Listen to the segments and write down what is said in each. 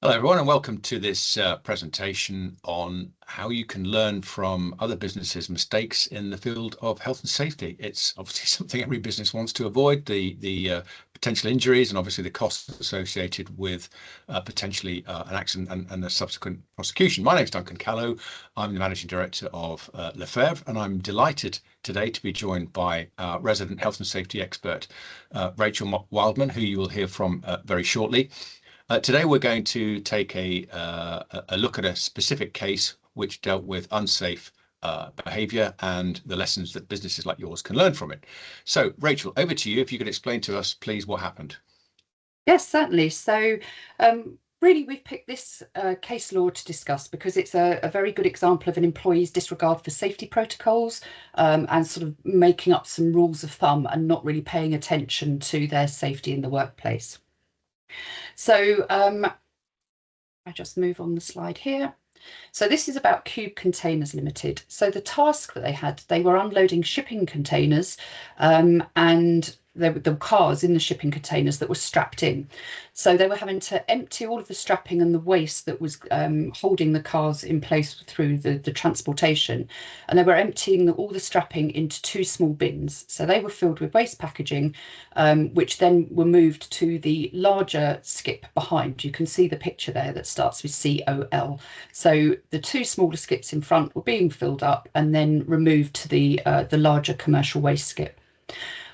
Hello everyone and welcome to this presentation on how you can learn from other businesses' mistakes in the field of health and safety. It's obviously something every business wants to avoid, the potential injuries and obviously the costs associated with potentially an accident and a subsequent prosecution. My name is Duncan Callow. I'm the Managing Director of Lefebvre, and I'm delighted today to be joined by our resident health and safety expert, Rachel Wildman, who you will hear from very shortly. Today we're going to take a look at a specific case which dealt with unsafe behaviour and the lessons that businesses like yours can learn from it. So, Rachel, over to you. If you could explain to us, please, what happened. Yes, certainly. So really, we've picked this case law to discuss because it's a very good example of an employee's disregard for safety protocols and sort of making up some rules of thumb and not really paying attention to their safety in the workplace. So I just move on the slide here. So this is about Qube Containers Limited. So the task that they were unloading shipping containers and there were cars in the shipping containers that were strapped in. So they were having to empty all of the strapping and the waste that was holding the cars in place through the transportation. And they were emptying all the strapping into two small bins. So they were filled with waste packaging, which then were moved to the larger skip behind. You can see the picture there that starts with COL. So the two smaller skips in front were being filled up and then removed to the larger commercial waste skip.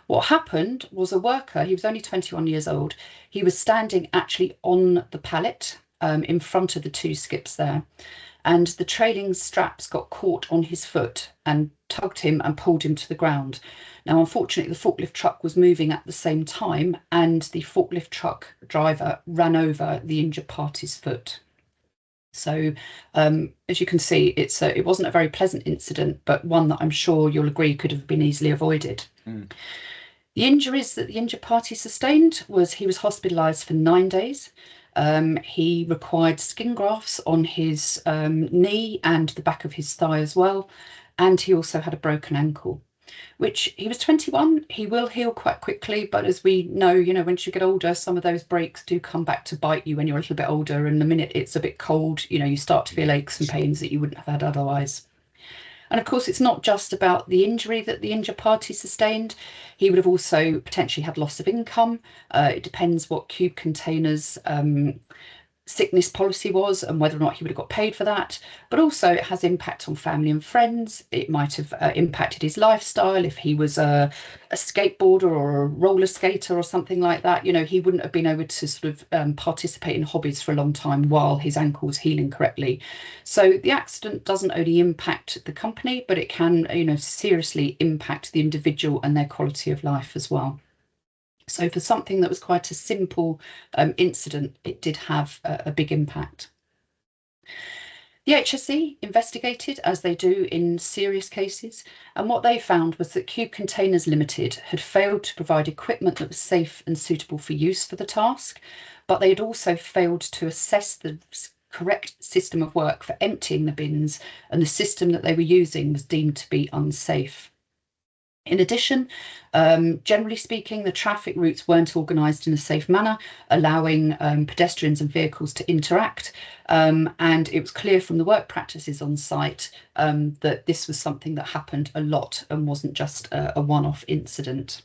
What happened was a worker, he was only 21 years old, he was standing actually on the pallet in front of the two skips there, and the trailing straps got caught on his foot and tugged him and pulled him to the ground. Now, unfortunately, the forklift truck was moving at the same time and the forklift truck driver ran over the injured party's foot. So as you can see, it wasn't a very pleasant incident, but one that I'm sure you'll agree could have been easily avoided. The injuries that the injured party sustained was he was hospitalised for 9 days. He required skin grafts on his knee and the back of his thigh as well. And he also had a broken ankle, which he was 21. He will heal quite quickly. But as we know, once you get older, some of those breaks do come back to bite you when you're a little bit older. And the minute it's a bit cold, you start to feel aches and pains that you wouldn't have had otherwise. And of course, it's not just about the injury that the injured party sustained. He would have also potentially had loss of income. It depends what Qube Containers sickness policy was and whether or not he would have got paid for that. But also it has impact on family and friends. It might have impacted his lifestyle. If he was a skateboarder or a roller skater or something like that, he wouldn't have been able to sort of participate in hobbies for a long time while his ankle was healing correctly. So the accident doesn't only impact the company, but it can, seriously impact the individual and their quality of life as well. So for something that was quite a simple incident, it did have a big impact. The HSE investigated, as they do in serious cases, and what they found was that Qube Containers Limited had failed to provide equipment that was safe and suitable for use for the task, but they had also failed to assess the correct system of work for emptying the bins, and the system that they were using was deemed to be unsafe. In addition, generally speaking, the traffic routes weren't organised in a safe manner, allowing pedestrians and vehicles to interact. And it was clear from the work practices on site that this was something that happened a lot and wasn't just a one-off incident.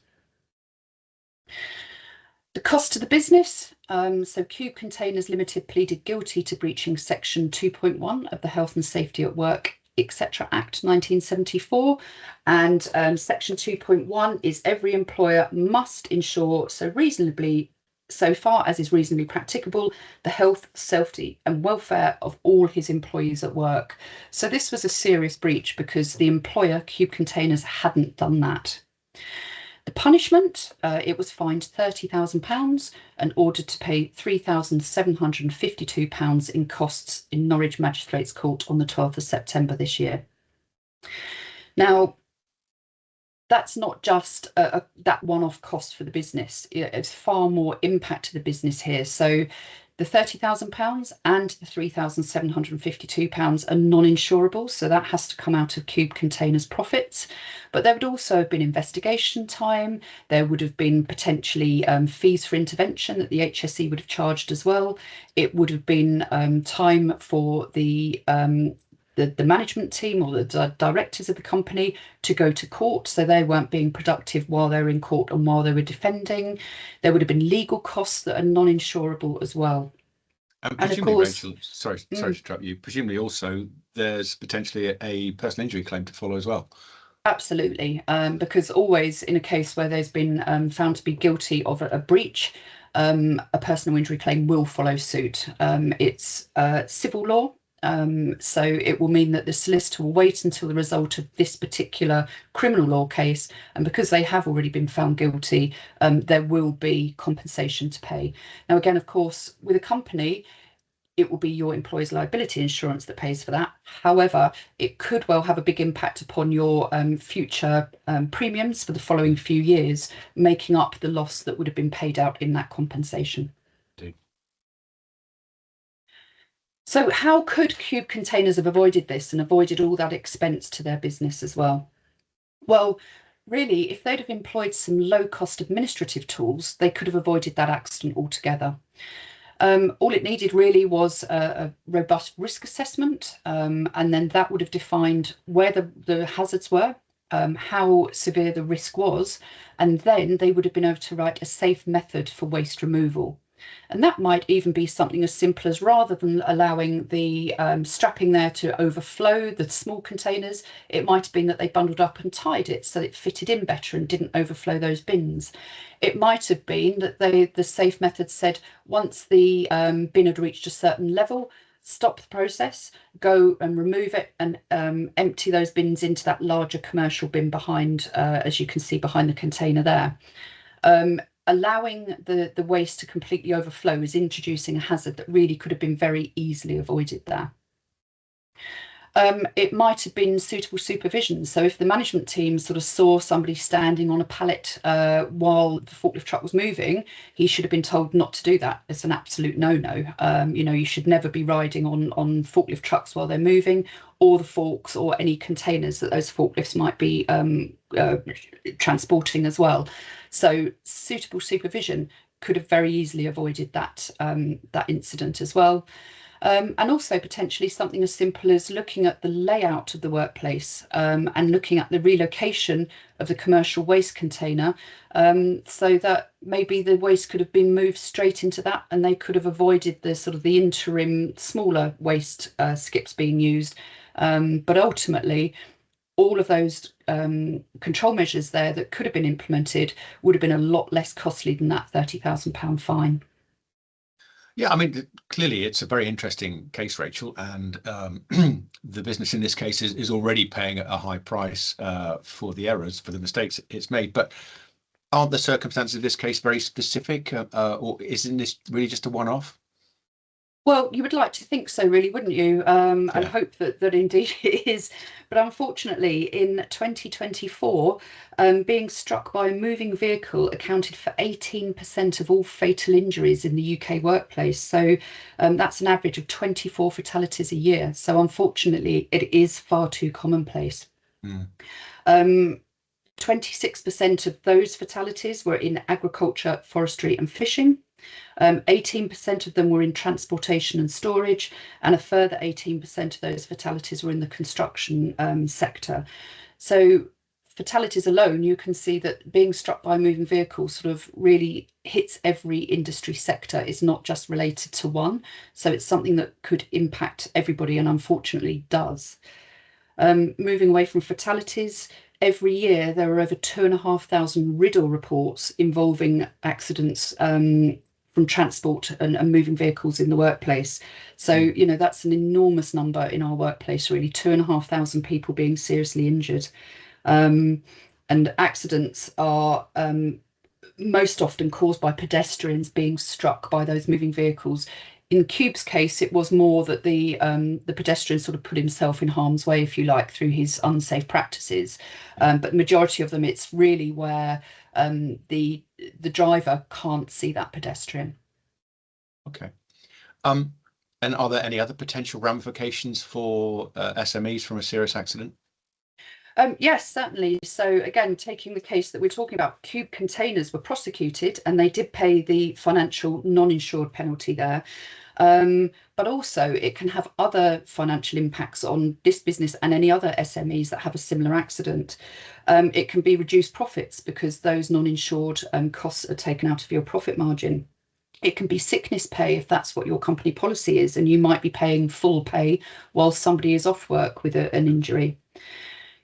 The cost to the business. So Qube Containers Limited pleaded guilty to breaching Section 2.1 of the Health and Safety at Work etc. Act 1974, and Section 2.1 is every employer must ensure so far as is reasonably practicable, the health, safety and welfare of all his employees at work. So this was a serious breach because the employer, Qube Containers, hadn't done that. The punishment, it was fined £30,000 and ordered to pay £3,752 in costs in Norwich Magistrates Court on the 12th of September this year. Now, that's not just that one-off cost for the business. It's far more impact to the business here. So The £30,000 and the £3,752 are non-insurable, so that has to come out of Qube Containers profits. But there would also have been investigation time. There would have been potentially fees for intervention that the HSE would have charged as well. It would have been time for the management team or the directors of the company to go to court, so they weren't being productive while they were in court and while they were defending. There would have been legal costs that are non-insurable as well. And presumably, of course, Rachel, sorry to interrupt you, presumably also there's potentially a personal injury claim to follow as well. Absolutely, because always in a case where there's been found to be guilty of a breach, a personal injury claim will follow suit. It's civil law. So it will mean that the solicitor will wait until the result of this particular criminal law case, and because they have already been found guilty, there will be compensation to pay. Now, again, of course, with a company, it will be your employer's liability insurance that pays for that. However, it could well have a big impact upon your future premiums for the following few years, making up the loss that would have been paid out in that compensation. So how could Qube Containers have avoided this and avoided all that expense to their business as well? Well, really, if they'd have employed some low-cost administrative tools, they could have avoided that accident altogether. All it needed really was a robust risk assessment, and then that would have defined where the hazards were, how severe the risk was, and then they would have been able to write a safe method for waste removal. And that might even be something as simple as, rather than allowing the strapping there to overflow the small containers, it might have been that they bundled up and tied it so it fitted in better and didn't overflow those bins. It might have been that the safe method said, once the bin had reached a certain level, stop the process, go and remove it and empty those bins into that larger commercial bin behind, as you can see behind the container there. Allowing the waste to completely overflow is introducing a hazard that really could have been very easily avoided there. It might have been suitable supervision. So if the management team sort of saw somebody standing on a pallet while the forklift truck was moving, he should have been told not to do that. It's an absolute no-no. You should never be riding on forklift trucks while they're moving, or the forks or any containers that those forklifts might be transporting as well. So suitable supervision could have very easily avoided that incident as well. And also potentially something as simple as looking at the layout of the workplace and looking at the relocation of the commercial waste container, so that maybe the waste could have been moved straight into that, and they could have avoided the sort of the interim smaller waste skips being used. But ultimately, all of those control measures there that could have been implemented would have been a lot less costly than that £30,000 fine. Yeah, I mean, clearly it's a very interesting case, Rachel, and the business in this case is already paying a high price for the errors, for the mistakes it's made. But aren't the circumstances of this case very specific, or isn't this really just a one-off? Well, you would like to think so, really, wouldn't you? And hope that indeed it is. But unfortunately, in 2024, being struck by a moving vehicle accounted for 18% of all fatal injuries in the UK workplace. So that's an average of 24 fatalities a year. So unfortunately, it is far too commonplace. 26% of those fatalities were in agriculture, forestry and fishing. 18% of them were in transportation and storage, and a further 18% of those fatalities were in the construction sector. So fatalities alone, you can see that being struck by a moving vehicle sort of really hits every industry sector. It's not just related to one. So it's something that could impact everybody, and unfortunately does. Moving away from fatalities, every year there are over 2,500 RIDDLE reports involving accidents from transport and moving vehicles in the workplace. So, that's an enormous number in our workplace, really, 2,500 people being seriously injured. And accidents are most often caused by pedestrians being struck by those moving vehicles. In Qube's case, it was more that the pedestrian sort of put himself in harm's way, if you like, through his unsafe practices. But the majority of them, it's really where the driver can't see that pedestrian. Okay. And are there any other potential ramifications for SMEs from a serious accident? Yes, certainly. So again, taking the case that we're talking about, Qube Containers were prosecuted and they did pay the financial non-insured penalty there. But also it can have other financial impacts on this business and any other SMEs that have a similar accident. It can be reduced profits because those non-insured costs are taken out of your profit margin. It can be sickness pay if that's what your company policy is, and you might be paying full pay while somebody is off work with an injury.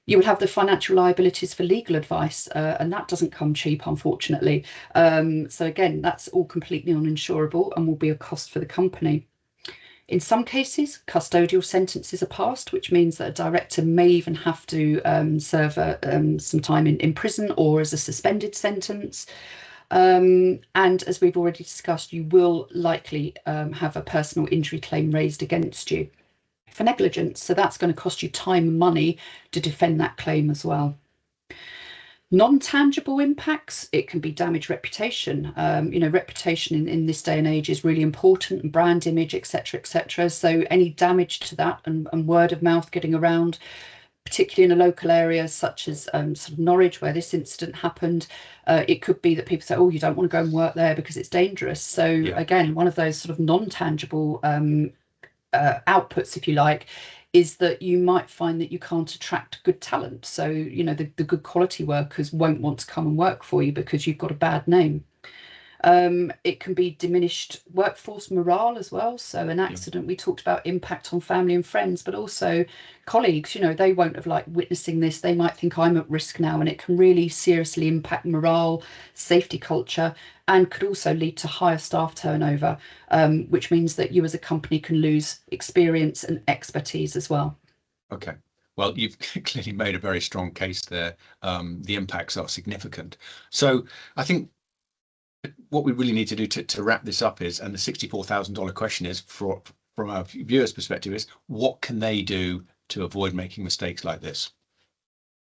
You would have the financial liabilities for legal advice, and that doesn't come cheap, unfortunately. So again, that's all completely uninsurable and will be a cost for the company. In some cases, custodial sentences are passed, which means that a director may even have to serve some time in prison or as a suspended sentence. And as we've already discussed, you will likely have a personal injury claim raised against you for negligence. So that's going to cost you time and money to defend that claim as well. Non-tangible impacts, it can be damaged reputation. Reputation in this day and age is really important, and brand image, etc., etc. So any damage to that and word of mouth getting around, particularly in a local area such as sort of Norwich, where this incident happened, it could be that people say, oh, you don't want to go and work there because it's dangerous. So again, one of those sort of non-tangible outputs, if you like, is that you might find that you can't attract good talent. So, the good quality workers won't want to come and work for you because you've got a bad name. It can be diminished workforce morale as well. So an accident, we talked about impact on family and friends, but also colleagues, they won't have liked witnessing this. They might think I'm at risk now, and it can really seriously impact morale, safety culture, and could also lead to higher staff turnover, which means that you as a company can lose experience and expertise as well. Okay. Well, you've clearly made a very strong case there. The impacts are significant. So I think what we really need to do to wrap this up is, and the $64,000 question is, from our viewers' perspective, is what can they do to avoid making mistakes like this?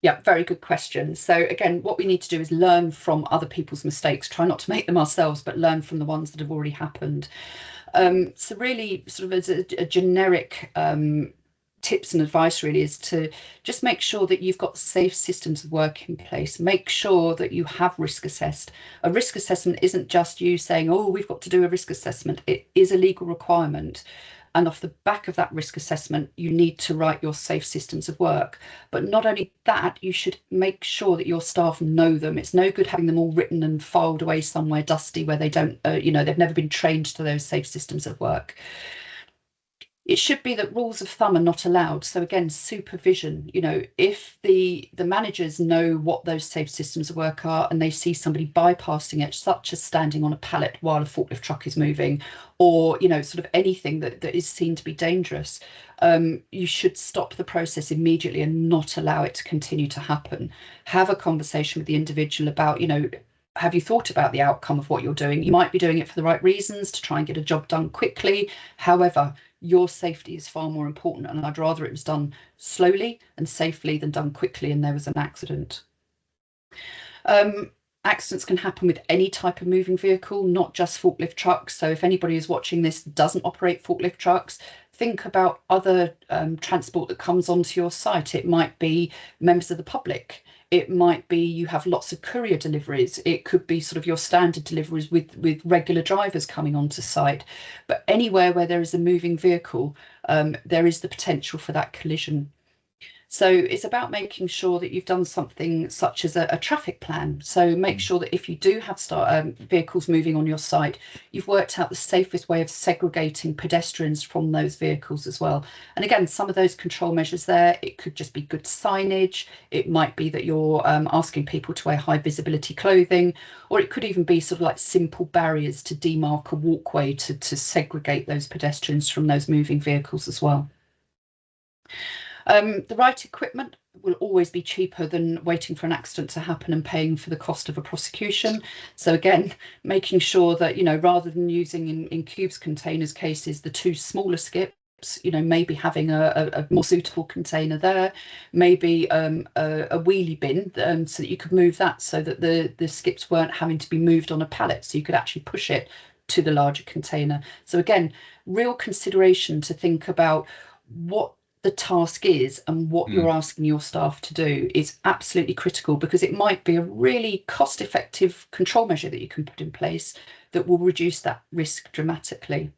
Yeah, very good question. So again, what we need to do is learn from other people's mistakes, try not to make them ourselves, but learn from the ones that have already happened. So really sort of as a generic tips and advice really is to just make sure that you've got safe systems of work in place. Make sure that you have risk assessed. A risk assessment isn't just you saying, oh, we've got to do a risk assessment. It is a legal requirement. And off the back of that risk assessment, you need to write your safe systems of work. But not only that, you should make sure that your staff know them. It's no good having them all written and filed away somewhere dusty where they don't, they've never been trained to those safe systems of work. It should be that rules of thumb are not allowed. So again, supervision, if the managers know what those safe systems of work are and they see somebody bypassing it, such as standing on a pallet while a forklift truck is moving, or, sort of anything that is seen to be dangerous, you should stop the process immediately and not allow it to continue to happen. Have a conversation with the individual about, have you thought about the outcome of what you're doing? You might be doing it for the right reasons to try and get a job done quickly. However, your safety is far more important, and I'd rather it was done slowly and safely than done quickly and there was an accident. Accidents can happen with any type of moving vehicle, not just forklift trucks. So if anybody is watching this doesn't operate forklift trucks, think about other transport that comes onto your site. It might be members of the public. It might be you have lots of courier deliveries. It could be sort of your standard deliveries with regular drivers coming onto site. But anywhere where there is a moving vehicle, there is the potential for that collision. So it's about making sure that you've done something such as a traffic plan. So make sure that if you do have vehicles moving on your site, you've worked out the safest way of segregating pedestrians from those vehicles as well. And again, some of those control measures there, it could just be good signage. It might be that you're asking people to wear high visibility clothing, or it could even be sort of like simple barriers to demarc a walkway to segregate those pedestrians from those moving vehicles as well. The right equipment will always be cheaper than waiting for an accident to happen and paying for the cost of a prosecution. So again, making sure that, rather than using in Qube Containers cases, the two smaller skips, maybe having a more suitable container there, maybe a wheelie bin so that you could move that so that the skips weren't having to be moved on a pallet. So you could actually push it to the larger container. So again, real consideration to think about what the task is and what you're asking your staff to do is absolutely critical, because it might be a really cost-effective control measure that you can put in place that will reduce that risk dramatically.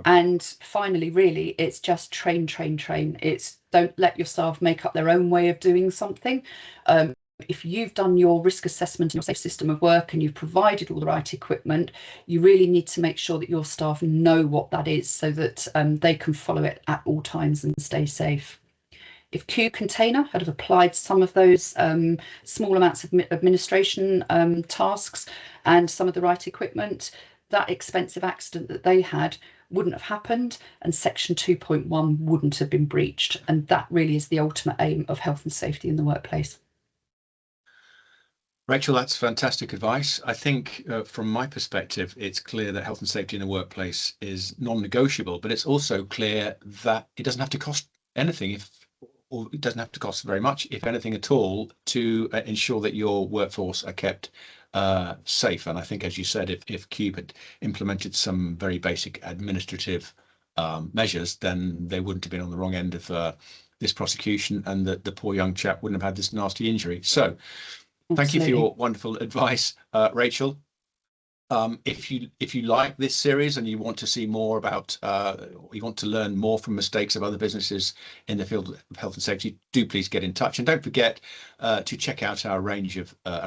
And finally, really, it's just train. It's don't let your staff make up their own way of doing something. If you've done your risk assessment and your safe system of work and you've provided all the right equipment, you really need to make sure that your staff know what that is, so that they can follow it at all times and stay safe. If Qube Container had have applied some of those small amounts of administration tasks and some of the right equipment, that expensive accident that they had wouldn't have happened, and section 2.1 wouldn't have been breached. And that really is the ultimate aim of health and safety in the workplace. Rachel, that's fantastic advice. I think from my perspective, it's clear that health and safety in the workplace is non-negotiable, but it's also clear that it doesn't have to cost anything, or it doesn't have to cost very much, if anything at all, to ensure that your workforce are kept safe. And I think, as you said, if Qube had implemented some very basic administrative measures, then they wouldn't have been on the wrong end of this prosecution, and the poor young chap wouldn't have had this nasty injury. So thank you for your wonderful advice, Rachel. If you like this series and you want to see more about, you want to learn more from mistakes of other businesses in the field of health and safety, do please get in touch, and don't forget to check out our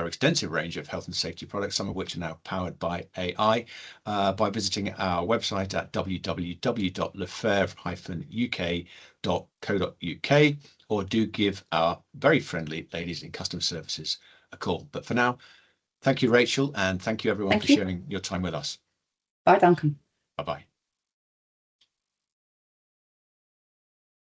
extensive range of health and safety products, some of which are now powered by AI, by visiting our website at www.lefevre-uk.co.uk, or do give our very friendly ladies in customer services a call. But for now, thank you, Rachel, and thank you everyone for sharing your time with us. Bye, Duncan. Bye-bye.